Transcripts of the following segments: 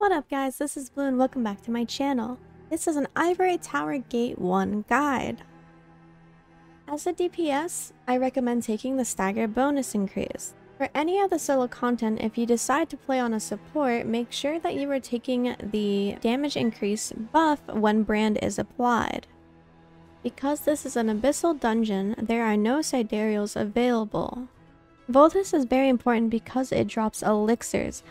What up guys, this is Blue and welcome back to my channel. This is an Ivory Tower Gate 1 guide. As a DPS, I recommend taking the Stagger bonus increase. For any of the solo content, if you decide to play on a support, make sure that you are taking the damage increase buff when brand is applied. Because this is an abyssal dungeon, there are no sidereals available. Voltus is very important because it drops elixirs.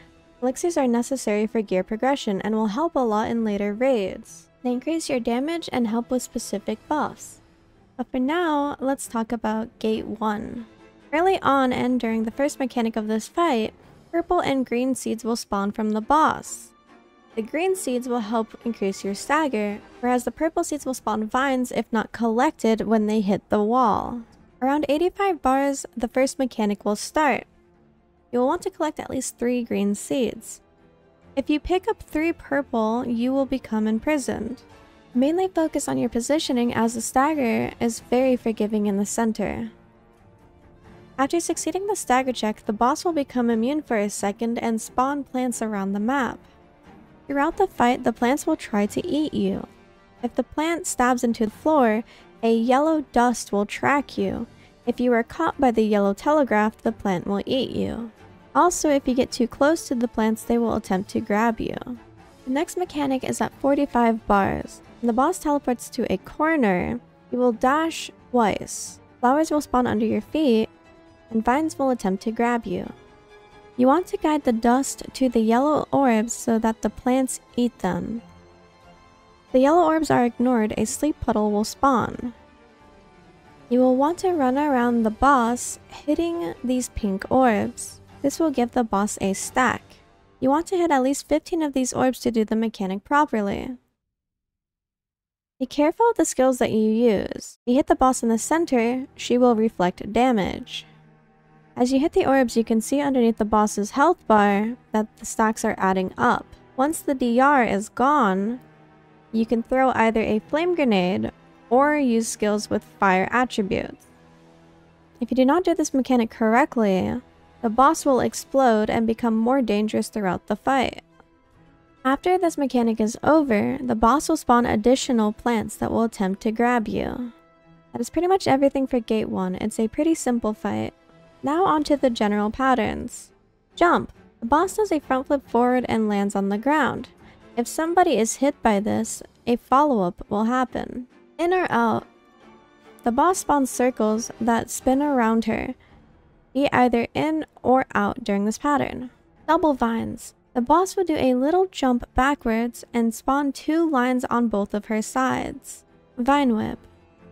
Elixirs are necessary for gear progression and will help a lot in later raids. They increase your damage and help with specific buffs. But for now, let's talk about Gate 1. Early on and during the first mechanic of this fight, purple and green seeds will spawn from the boss. The green seeds will help increase your stagger, whereas the purple seeds will spawn vines if not collected when they hit the wall. Around 85 bars, the first mechanic will start. You will want to collect at least 3 green seeds. If you pick up 3 purple, you will become imprisoned. Mainly focus on your positioning as the stagger is very forgiving in the center. After succeeding the stagger check, the boss will become immune for a second and spawn plants around the map. Throughout the fight, the plants will try to eat you. If the plant stabs into the floor, a yellow dust will track you. If you are caught by the yellow telegraph, the plant will eat you. Also, if you get too close to the plants, they will attempt to grab you. The next mechanic is at 45 bars. When the boss teleports to a corner, you will dash twice. Flowers will spawn under your feet, and vines will attempt to grab you. You want to guide the dust to the yellow orbs so that the plants eat them. If the yellow orbs are ignored, a sleep puddle will spawn. You will want to run around the boss, hitting these pink orbs. This will give the boss a stack. You want to hit at least 15 of these orbs to do the mechanic properly. Be careful of the skills that you use. If you hit the boss in the center, she will reflect damage. As you hit the orbs, you can see underneath the boss's health bar that the stacks are adding up. Once the DR is gone, you can throw either a flame grenade or use skills with fire attributes. If you do not do this mechanic correctly, the boss will explode and become more dangerous throughout the fight. After this mechanic is over, the boss will spawn additional plants that will attempt to grab you. That is pretty much everything for Gate 1. It's a pretty simple fight. Now onto the general patterns. Jump. The boss does a front flip forward and lands on the ground. If somebody is hit by this, a follow-up will happen. In or out. The boss spawns circles that spin around her. Be either in or out during this pattern. Double vines. The boss will do a little jump backwards and spawn 2 lines on both of her sides. Vine whip.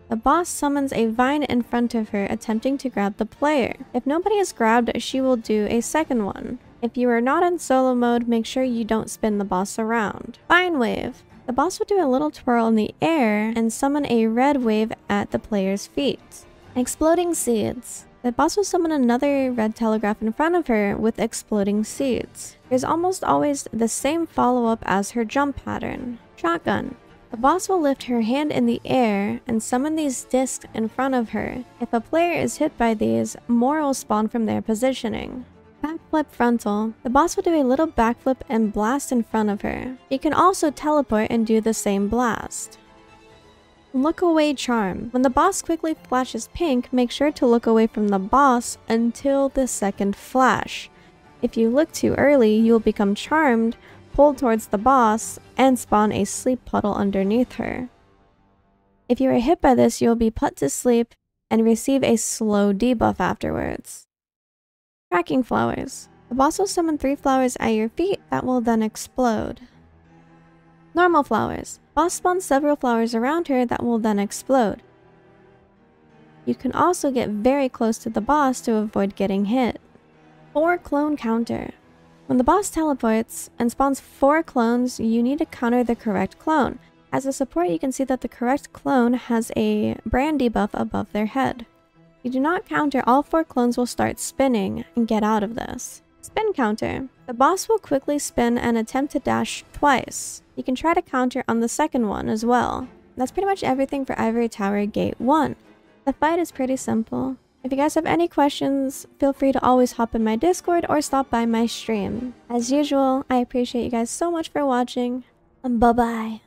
The boss summons a vine in front of her, attempting to grab the player. If nobody is grabbed, she will do a second one. If you are not in solo mode, make sure you don't spin the boss around. Vine wave. The boss will do a little twirl in the air and summon a red wave at the player's feet. Exploding seeds. The boss will summon another red telegraph in front of her with exploding seeds. There's almost always the same follow-up as her jump pattern. Shotgun. The boss will lift her hand in the air and summon these discs in front of her. If a player is hit by these, more will spawn from their positioning. Backflip Frontal. The boss will do a little backflip and blast in front of her. You can also teleport and do the same blast. Look away charm. When the boss quickly flashes pink, make sure to look away from the boss until the second flash. If you look too early, you will become charmed, pulled towards the boss, and spawn a sleep puddle underneath her. If you are hit by this, you will be put to sleep and receive a slow debuff afterwards. Tracking flowers. The boss will summon 3 flowers at your feet that will then explode. Normal flowers. Boss spawns several flowers around her that will then explode. You can also get very close to the boss to avoid getting hit. 4 clone counter. When the boss teleports and spawns 4 clones, you need to counter the correct clone. As a support, you can see that the correct clone has a brand debuff above their head. If you do not counter, all 4 clones will start spinning and get out of this. Spin counter. The boss will quickly spin and attempt to dash twice. You can try to counter on the second one as well. That's pretty much everything for Ivory Tower Gate 1. The fight is pretty simple. If you guys have any questions, feel free to always hop in my Discord or stop by my stream. As usual, I appreciate you guys so much for watching. Bye-bye.